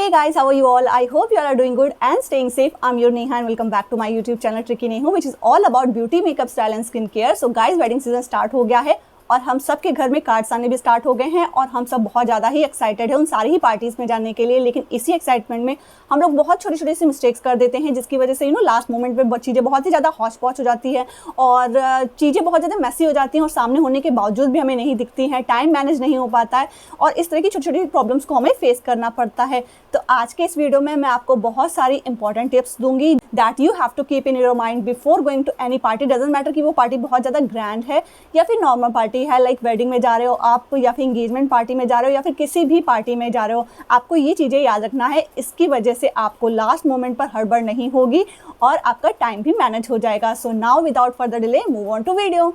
Hey guys, how are you all? I hope you all are doing good and staying safe. I'm your Neha and welcome back to my YouTube channel Tricky Neha, which is all about beauty, makeup, style and skin care. So guys, wedding season start हो गया है और हम सब के घर में cards आने भी स्टार्ट हो गए हैं और हम सब बहुत ज़्यादा ही एक्साइटेड है उन सारी ही पार्टीज़ में जाने के लिए। लेकिन इसी एक्साइटमेंट में हम लोग बहुत छोटी छोटी सी मिस्टेक्स कर देते हैं, जिसकी वजह से लास्ट मोमेंट पे चीज़ें बहुत ही ज़्यादा हौच पौच हो जाती है और चीज़ें बहुत ज़्यादा मैसी हो जाती हैं और सामने होने के बावजूद भी हमें नहीं दिखती हैं, टाइम मैनेज नहीं हो पाता है और इस तरह की छोटी छोटी प्रॉब्लम्स को हमें फेस करना पड़ता है। तो आज के इस वीडियो में मैं आपको बहुत सारी इंपॉर्टेंट टिप्स दूंगी that you have to keep in your mind before going to any party. Doesn't matter कि वो पार्टी बहुत ज़्यादा ग्रैंड है या फिर नॉर्मल पार्टी है, लाइक वेडिंग में जा रहे हो आप या फिर एंगेजमेंट पार्टी में जा रहे हो या फिर किसी भी पार्टी में जा रहे हो, आपको ये चीज़ें याद रखना है। इसकी वजह से आपको लास्ट मोमेंट पर हड़बड़ नहीं होगी और आपका टाइम भी मैनेज हो जाएगा। So now without further delay move on to video.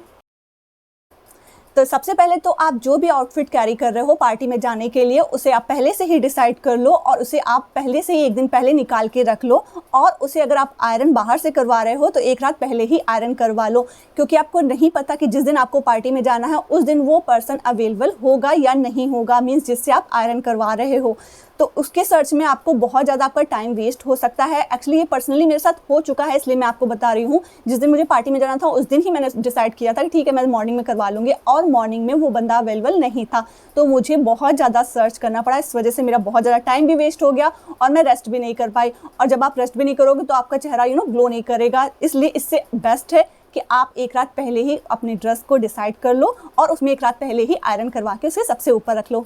तो सबसे पहले तो आप जो भी आउटफिट कैरी कर रहे हो पार्टी में जाने के लिए, उसे आप पहले से ही डिसाइड कर लो और उसे आप पहले से ही एक दिन पहले निकाल के रख लो। और उसे अगर आप आयरन बाहर से करवा रहे हो तो एक रात पहले ही आयरन करवा लो, क्योंकि आपको नहीं पता कि जिस दिन आपको पार्टी में जाना है उस दिन वो पर्सन अवेलेबल होगा या नहीं होगा, मीन्स जिससे आप आयरन करवा रहे हो। तो उसके सर्च में आपको बहुत ज़्यादा आपका टाइम वेस्ट हो सकता है। एक्चुअली ये पर्सनली मेरे साथ हो चुका है, इसलिए मैं आपको बता रही हूँ। जिस दिन मुझे पार्टी में जाना था उस दिन ही मैंने डिसाइड किया था कि ठीक है मैं मॉर्निंग में करवा लूँगी, और मॉर्निंग में वो बंदा अवेलेबल नहीं था तो मुझे बहुत ज़्यादा सर्च करना पड़ा। इस वजह से मेरा बहुत ज़्यादा टाइम भी वेस्ट हो गया और मैं रेस्ट भी नहीं कर पाई। और जब आप रेस्ट भी नहीं करोगे तो आपका चेहरा ग्लो नहीं करेगा। इसलिए इससे बेस्ट है कि आप एक रात पहले ही अपनी ड्रेस को डिसाइड कर लो और उसमें एक रात पहले ही आयरन करवा के उसे सबसे ऊपर रख लो।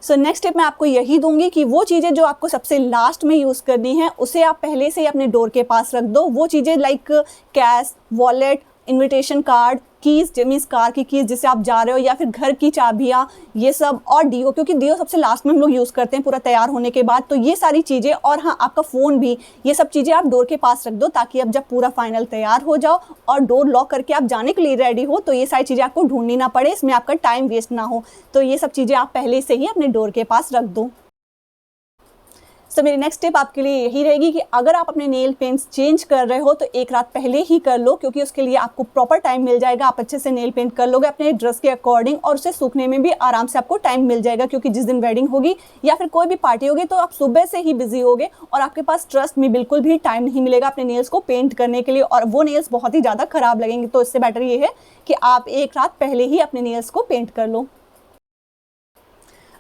सो नेक्स्ट टिप मैं आपको यही दूंगी कि वो चीज़ें जो आपको सबसे लास्ट में यूज़ करनी है उसे आप पहले से ही अपने डोर के पास रख दो। वो चीज़ें like cash, wallet, invitation card, keys means car की कीज़ जिससे आप जा रहे हो, या फिर घर की चाबियाँ, ये सब, और डीओ, क्योंकि डीओ सबसे लास्ट में हम लोग यूज़ करते हैं पूरा तैयार होने के बाद। तो ये सारी चीज़ें, और हाँ आपका फ़ोन भी, ये सब चीज़ें आप डोर के पास रख दो ताकि अब जब पूरा फाइनल तैयार हो जाओ और डोर लॉक करके आप जाने के लिए रेडी हो तो ये सारी चीज़ें आपको ढूंढनी ना पड़े, इसमें आपका टाइम वेस्ट ना हो। तो ये सब चीज़ें आप पहले से ही अपने डोर के पास रख दो। तो मेरी नेक्स्ट टिप आपके लिए यही रहेगी कि अगर आप अपने नेल पेंट्स चेंज कर रहे हो तो एक रात पहले ही कर लो, क्योंकि उसके लिए आपको प्रॉपर टाइम मिल जाएगा। आप अच्छे से नेल पेंट कर लोगे अपने ड्रेस के अकॉर्डिंग और उसे सूखने में भी आराम से आपको टाइम मिल जाएगा, क्योंकि जिस दिन वेडिंग होगी या फिर कोई भी पार्टी होगी तो आप सुबह से ही बिजी होगे और आपके पास ट्रस्ट में बिल्कुल भी टाइम नहीं मिलेगा अपने नेल्स को पेंट करने के लिए, और वो नेल्स बहुत ही ज़्यादा ख़राब लगेंगे। तो इससे बेटर ये है कि आप एक रात पहले ही अपने नेल्स को पेंट कर लो।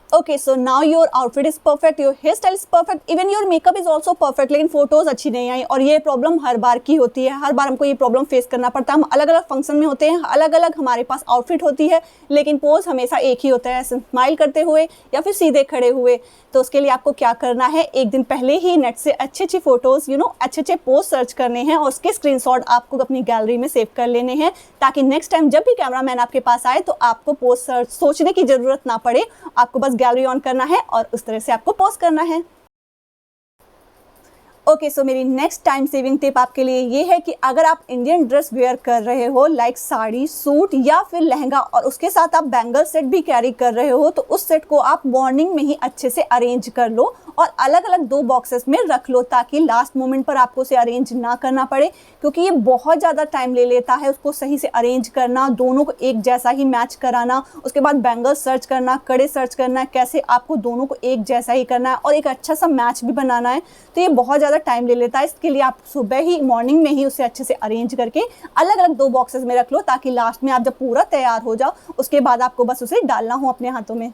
Okay, so now your outfit is perfect, your hair style is perfect, even your makeup is also perfect, लेकिन फोटोज अच्छी नहीं आई। और ये प्रॉब्लम हर बार की होती है, हर बार हमको ये प्रॉब्लम फेस करना पड़ता है। हम अलग अलग फंक्शन में होते हैं, अलग अलग हमारे पास आउटफिट होती है, लेकिन पोज हमेशा एक ही होता है, स्माइल करते हुए या फिर सीधे खड़े हुए। तो उसके लिए आपको क्या करना है, एक दिन पहले ही नेट से अच्छी अच्छी फोटोज अच्छे अच्छे पोज सर्च करने हैं और उसके स्क्रीनशॉट आपको अपनी गैलरी में सेव कर लेने हैं, ताकि नेक्स्ट टाइम जब भी कैमरामैन आपके पास आए तो आपको पोज सर्च सोचने की जरूरत ना पड़े। आपको बस गैलरी ऑन करना है और उस तरह से आपको पोस्ट करना है। ओके, सो मेरी नेक्स्ट टाइम सेविंग टिप आपके लिए ये है कि अगर आप इंडियन ड्रेस वेयर कर रहे हो लाइक साड़ी, सूट या फिर लहंगा, और उसके साथ आप बैंगल सेट भी कैरी कर रहे हो, तो उस सेट को आप मॉर्निंग में ही अच्छे से अरेंज कर लो और अलग अलग 2 बॉक्सेस में रख लो, ताकि लास्ट मोमेंट पर आपको उसे अरेंज ना करना पड़े, क्योंकि ये बहुत ज़्यादा टाइम ले लेता है उसको सही से अरेंज करना, दोनों को एक जैसा ही मैच कराना, उसके बाद बैंगल सर्च करना, कड़े सर्च करना, कैसे आपको दोनों को एक जैसा ही करना है और एक अच्छा सा मैच भी बनाना है। तो ये बहुत ज़्यादा टाइम ले लेता है। इसके लिए आप सुबह ही मॉर्निंग में ही उसे अच्छे से अरेंज करके अलग अलग 2 बॉक्सेस में रख लो, ताकि लास्ट में आप जब पूरा तैयार हो जाओ उसके बाद आपको बस उसे डालना हो अपने हाथों में।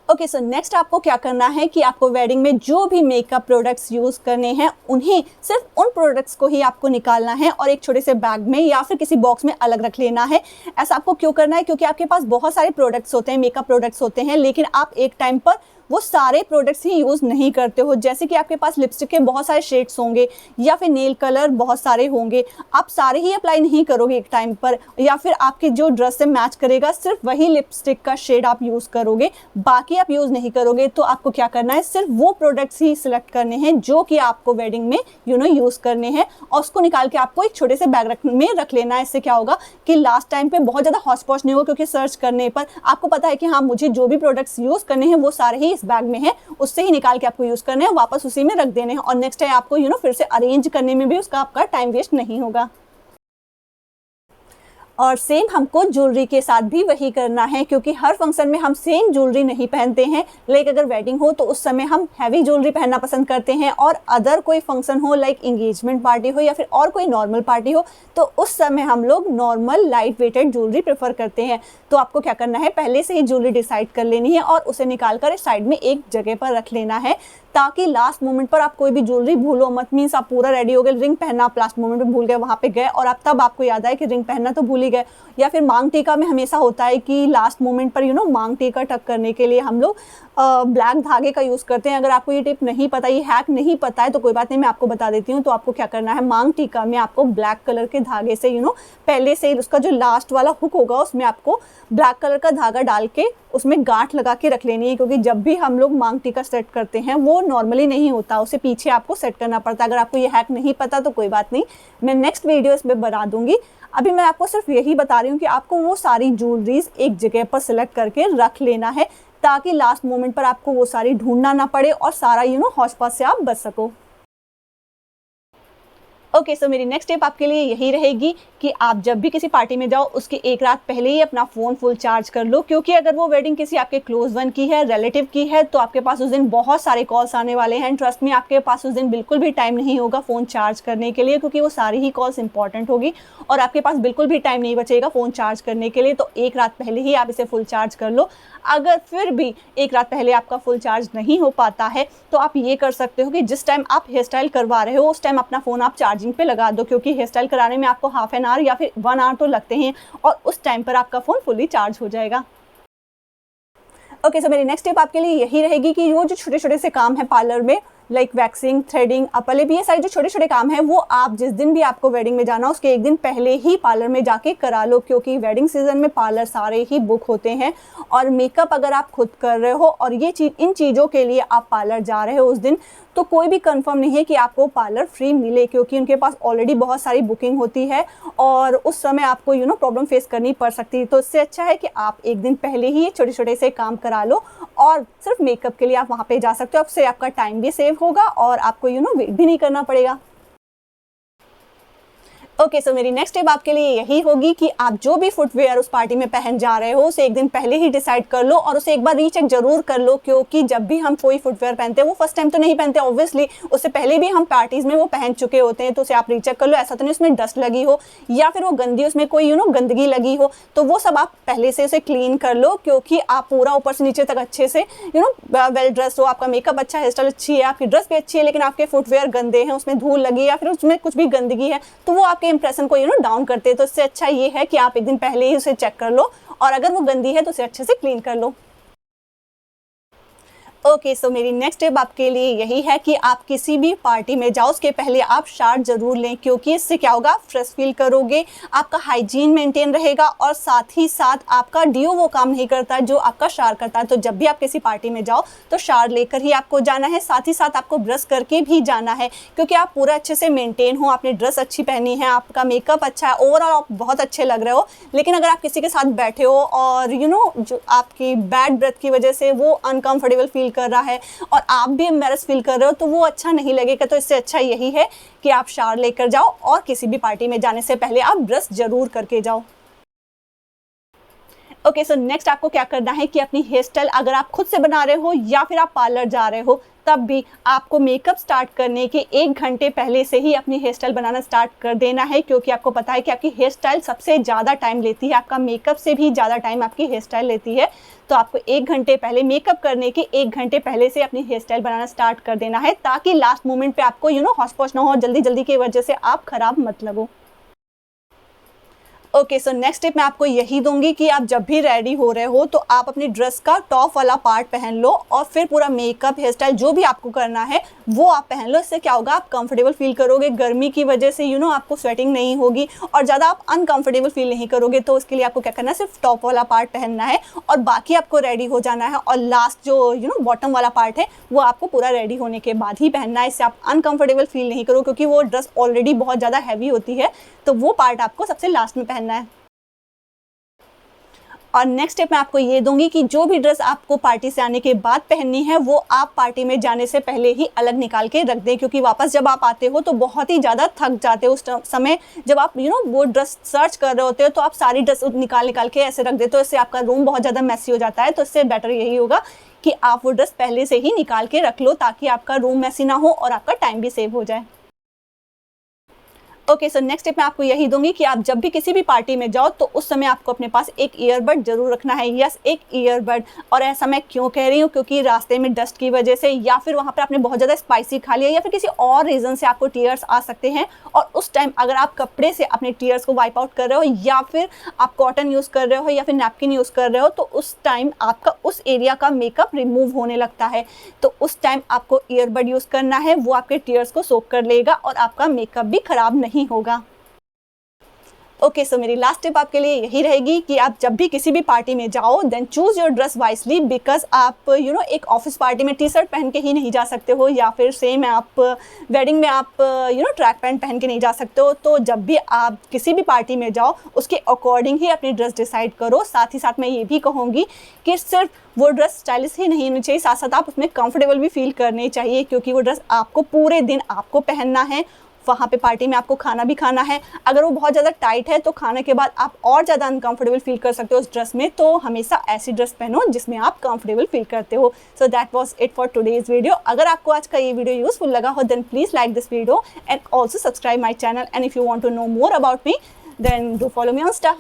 ओके, सो नेक्स्ट आपको क्या करना है कि आपको वेडिंग में जो भी मेकअप प्रोडक्ट्स यूज़ करने हैं उन्हें सिर्फ उन प्रोडक्ट्स को ही आपको निकालना है और एक छोटे से बैग में या फिर किसी बॉक्स में अलग रख लेना है। ऐसा आपको क्यों करना है, क्योंकि आपके पास बहुत सारे प्रोडक्ट्स होते हैं, मेकअप प्रोडक्ट्स होते हैं, लेकिन आप एक टाइम पर वो सारे प्रोडक्ट्स ही यूज़ नहीं करते हो। जैसे कि आपके पास लिपस्टिक के बहुत सारे शेड्स होंगे या फिर नेल कलर बहुत सारे होंगे, आप सारे ही अप्लाई नहीं करोगे एक टाइम पर, या फिर आपकी जो ड्रेस से मैच करेगा सिर्फ वही लिपस्टिक का शेड आप यूज़ करोगे, बाकी आप यूज़ नहीं करोगे। तो आपको क्या करना है, सिर्फ वो प्रोडक्ट्स ही सिलेक्ट करने हैं जो कि आपको वेडिंग में यूज़ करने हैं, और उसको निकाल के आपको एक छोटे से बैग में रख लेना है। इससे क्या होगा कि लास्ट टाइम पे बहुत ज़्यादा हौच पौच नहीं होगा, क्योंकि सर्च करने पर आपको पता है कि हाँ मुझे जो भी प्रोडक्ट्स यूज़ करने हैं वो सारे ही इस बैग में है, उससे ही निकाल के आपको यूज़ करने हैं, वापस उसी में रख देने हैं, और नेक्स्ट टाइम आपको फिर से अरेंज करने में भी उसका आपका टाइम वेस्ट नहीं होगा। और सेम हमको ज्वेलरी के साथ भी वही करना है, क्योंकि हर फंक्शन में हम सेम ज्वेलरी नहीं पहनते हैं। लाइक अगर वेडिंग हो तो उस समय हम हैवी ज्वेलरी पहनना पसंद करते हैं, और अदर कोई फंक्शन हो लाइक इंगेजमेंट पार्टी हो या फिर और कोई नॉर्मल पार्टी हो तो उस समय हम लोग normal light weighted jewellery prefer करते हैं। तो आपको क्या करना है, पहले से ही ज्वेलरी डिसाइड कर लेनी है और उसे निकाल कर साइड में एक जगह पर रख लेना है, ताकि लास्ट मोमेंट पर आप कोई भी ज्वेलरी भूलो मत। मीन्स आप पूरा रेडी हो गए, रिंग पहनना आप लास्ट मोमेंट में भूल गए, वहाँ पे गए और अब तब आपको याद आया कि रिंग पहनना तो भूल ही गए। या फिर मांग टीका में हमेशा होता है कि लास्ट मोमेंट पर मांग टीका टक करने के लिए हम लोग ब्लैक धागे का यूज़ करते हैं। अगर आपको ये टिप नहीं पता, ये हैक नहीं पता है तो कोई बात नहीं, मैं आपको बता देती हूँ। तो आपको क्या करना है, मांग टीका में आपको ब्लैक कलर के धागे से पहले से उसका जो लास्ट वाला हुक होगा उसमें आपको ब्लैक कलर का धागा डाल के उसमें गांठ लगा के रख लेनी है, क्योंकि जब भी हम लोग मांग टीका सेट करते हैं वो नॉर्मली नहीं होता, उसे पीछे आपको सेट करना पड़ता है। अगर आपको ये हैक नहीं पता तो कोई बात नहीं, मैं नेक्स्ट वीडियो इसमें बना दूंगी। अभी मैं आपको सिर्फ यही बता रही हूँ कि आपको वो सारी ज्वेलरीज एक जगह पर सिलेक्ट करके रख लेना है, ताकि लास्ट मोमेंट पर आपको वो सारी ढूंढना ना पड़े और सारा हौच पौच से आप बच सको। ओके, सो मेरी नेक्स्ट टिप आपके लिए यही रहेगी कि आप जब भी किसी पार्टी में जाओ उसके एक रात पहले ही अपना फ़ोन फुल चार्ज कर लो, क्योंकि अगर वो वेडिंग किसी आपके क्लोज वन की है, रिलेटिव की है, तो आपके पास उस दिन बहुत सारे कॉल्स आने वाले हैं। ट्रस्ट में आपके पास उस दिन बिल्कुल भी टाइम नहीं होगा फ़ोन चार्ज करने के लिए, क्योंकि वो सारी ही कॉल्स इंपॉर्टेंट होगी और आपके पास बिल्कुल भी टाइम नहीं बचेगा फ़ोन चार्ज करने के लिए। तो एक रात पहले ही आप इसे फुल चार्ज कर लो। अगर फिर भी एक रात पहले आपका फुल चार्ज नहीं हो पाता है तो आप ये कर सकते हो कि जिस टाइम आप हेयर स्टाइल करवा रहे हो उस टाइम अपना फ़ोन आप चार्जिंग पे लगा दो, क्योंकि हेयर स्टाइल कराने में आपको हाफ एन आवर या फिर 1 आवर तो लगते हैं और उस टाइम पर आपका फ़ोन फुली चार्ज हो जाएगा। ओके, सो मेरी नेक्स्ट टिप आपके लिए यही रहेगी कि वो जो छोटे छोटे से काम है पार्लर में, like waxing, threading, upper lip, ये सारे जो छोटे छोटे काम हैं वो आप जिस दिन भी आपको वेडिंग में जाना उसके एक दिन पहले ही पार्लर में जाके करा लो, क्योंकि वेडिंग सीजन में पार्लर सारे ही बुक होते हैं। और मेकअप अगर आप खुद कर रहे हो और इन चीज़ों के लिए आप पार्लर जा रहे हो उस दिन, तो कोई भी कंफर्म नहीं है कि आपको पार्लर फ्री मिले, क्योंकि उनके पास ऑलरेडी बहुत सारी बुकिंग होती है और उस समय आपको प्रॉब्लम फेस करनी पड़ सकती है। तो इससे अच्छा है कि आप एक दिन पहले ही छोटे छोटे से काम करा लो और सिर्फ मेकअप के लिए आप वहाँ पे जा सकते हो। उससे आपका टाइम भी सेव होगा और आपको वेट भी नहीं करना पड़ेगा। ओके, सो मेरी नेक्स्ट टिप आपके लिए यही होगी कि आप जो भी फुटवेयर उस पार्टी में पहन जा रहे हो उसे एक दिन पहले ही डिसाइड कर लो और उसे एक बार रीचेक जरूर कर लो, क्योंकि जब भी हम कोई फुटवेयर पहनते हैं वो फर्स्ट टाइम तो नहीं पहनते ऑब्वियसली, उससे पहले भी हम पार्टीज में वो पहन चुके होते हैं। तो उसे आप रीचेक कर लो, ऐसा तो नहीं उसमें डस्ट लगी हो या फिर वो गंदी उसमें कोई गंदगी लगी हो, तो वो सब आप पहले से उसे क्लीन कर लो, क्योंकि आप पूरा ऊपर से नीचे तक अच्छे से वेल ड्रेस हो, आपका मेकअप अच्छा है, हेयर स्टाइल अच्छी है, आपकी ड्रेस भी अच्छी है, लेकिन आपके फुटवेयर गंदे हैं, उसमें धूल लगी या फिर उसमें कुछ भी गंदगी है, तो वो आपके इंप्रेशन को डाउन करते हैं। तो इससे अच्छा ये है कि आप एक दिन पहले ही उसे चेक कर लो और अगर वो गंदी है तो उसे अच्छे से क्लीन कर लो। ओके, सो मेरी नेक्स्ट टिप आपके लिए यही है कि आप किसी भी पार्टी में जाओ उसके पहले आप शावर जरूर लें, क्योंकि इससे क्या होगा, फ्रेश फील करोगे, आपका हाइजीन मेंटेन रहेगा और साथ ही साथ आपका डिओ वो काम नहीं करता जो आपका शावर करता है। तो जब भी आप किसी पार्टी में जाओ तो शावर लेकर ही आपको जाना है, साथ ही साथ आपको ब्रश करके भी जाना है, क्योंकि आप पूरा अच्छे से मेंटेन हो, आपने ड्रेस अच्छी पहनी है, आपका मेकअप अच्छा है, ओवरऑल आप बहुत अच्छे लग रहे हो। लेकिन अगर आप किसी के साथ बैठे हो और जो आपकी बैड ब्रेथ की वजह से वो अनकंफर्टेबल फील कर रहा है और आप भी एम्बैरेस फील कर रहे हो, तो वो अच्छा नहीं लगेगा। तो इससे अच्छा यही है कि आप शावर लेकर जाओ और किसी भी पार्टी में जाने से पहले आप ब्रश जरूर करके जाओ। ओके, सो नेक्स्ट आपको क्या करना है कि अपनी हेयर स्टाइल अगर आप खुद से बना रहे हो या फिर आप पार्लर जा रहे हो, तब भी आपको मेकअप स्टार्ट करने के 1 घंटे पहले से ही अपनी हेयर स्टाइल बनाना स्टार्ट कर देना है, क्योंकि आपको पता है कि आपकी हेयर स्टाइल सबसे ज़्यादा टाइम लेती है, आपका मेकअप से भी ज़्यादा टाइम आपकी हेयर स्टाइल लेती है। तो आपको 1 घंटे पहले, मेकअप करने के 1 घंटे पहले से अपनी हेयर स्टाइल बनाना स्टार्ट कर देना है, ताकि लास्ट मोमेंट पर आपको हौच पौच ना हो, जल्दी जल्दी की वजह से आप खराब मत लगो। ओके, सो नेक्स्ट टिप मैं आपको यही दूंगी कि आप जब भी रेडी हो रहे हो तो आप अपनी ड्रेस का टॉप वाला पार्ट पहन लो और फिर पूरा मेकअप, हेयर स्टाइल जो भी आपको करना है वो आप पहन लो। इससे क्या होगा, आप कंफर्टेबल फील करोगे, गर्मी की वजह से आपको स्वेटिंग नहीं होगी और ज़्यादा आप अनकंफर्टेबल फील नहीं करोगे। तो उसके लिए आपको क्या करना है, सिर्फ टॉप वाला पार्ट पहनना है और बाकी आपको रेडी हो जाना है, और लास्ट जो बॉटम वाला पार्ट है वो आपको पूरा रेडी होने के बाद ही पहनना है। इससे आप अनकंफर्टेबल फील नहीं करो, क्योंकि वो ड्रेस ऑलरेडी बहुत ज़्यादा हैवी होती है, तो वो पार्ट आपको सबसे लास्ट में पहनना है। और नेक्स्ट स्टेप मैं आपको ये दूंगी कि जो भी ड्रेस आपको पार्टी से आने के बाद पहननी है वो आप पार्टी में जाने से पहले ही अलग निकाल के रख दें, क्योंकि वापस जब आप आते हो तो बहुत ही ज़्यादा थक जाते हो उस समय। जब आप वो ड्रेस सर्च कर रहे होते हो तो आप सारी ड्रेस निकाल के ऐसे रख देते हो, इससे आपका रूम बहुत ज़्यादा मैसी हो जाता है। तो इससे बेटर यही होगा कि आप वो ड्रेस पहले से ही निकाल के रख लो, ताकि आपका रूम मैसी ना हो और आपका टाइम भी सेव हो जाए। ओके, सो नेक्स्ट स्टेप मैं आपको यही दूंगी कि आप जब भी किसी भी पार्टी में जाओ तो उस समय आपको अपने पास एक ईयरबड जरूर रखना है। यस, एक ईयरबड। और ऐसा मैं क्यों कह रही हूँ, क्योंकि रास्ते में डस्ट की वजह से या फिर वहाँ पर आपने बहुत ज़्यादा स्पाइसी खा लिया या फिर किसी और रीज़न से आपको टीयर्स आ सकते हैं। और उस टाइम अगर आप कपड़े से अपने टीयर्स को वाइप आउट कर रहे हो या फिर आप कॉटन यूज़ कर रहे हो या फिर नैपकिन यूज़ कर रहे हो तो उस टाइम आपका उस एरिया का मेकअप रिमूव होने लगता है। तो उस टाइम आपको ईयरबड यूज़ करना है, वो आपके टीयर्स को सोक कर लेगा और आपका मेकअप भी खराब नहीं होगा। ओके, सो मेरी लास्ट टिप आपके लिए यही रहेगी कि आप जब भी किसी भी पार्टी में जाओ then choose your dress wisely, because आप एक ऑफिस पार्टी में टी शर्ट पहन के ही नहीं जा सकते हो या फिर सेम आप वेडिंग में आप ट्रैक पैंट पहन के नहीं जा सकते हो। तो जब भी आप किसी भी पार्टी में जाओ उसके अकॉर्डिंग ही अपनी ड्रेस डिसाइड करो। साथ ही साथ मैं ये भी कहूँगी कि सिर्फ वो ड्रेस स्टाइलिश ही नहीं होनी चाहिए, साथ साथ आप उसमें कंफर्टेबल भी फील करनी चाहिए, क्योंकि वो ड्रेस आपको पूरे दिन आपको पहनना है। वहाँ पे पार्टी में आपको खाना भी खाना है। अगर वो बहुत ज़्यादा टाइट है तो खाने के बाद आप और ज़्यादा अनकंफर्टेबल फील कर सकते हो उस ड्रेस में। तो हमेशा ऐसी ड्रेस पहनो जिसमें आप कंफर्टेबल फील करते हो। So that was it for today's video. अगर आपको आज का ये वीडियो यूजफुल लगा हो then please like this video and also subscribe my channel. And if you want to know more about me then do follow me on Insta.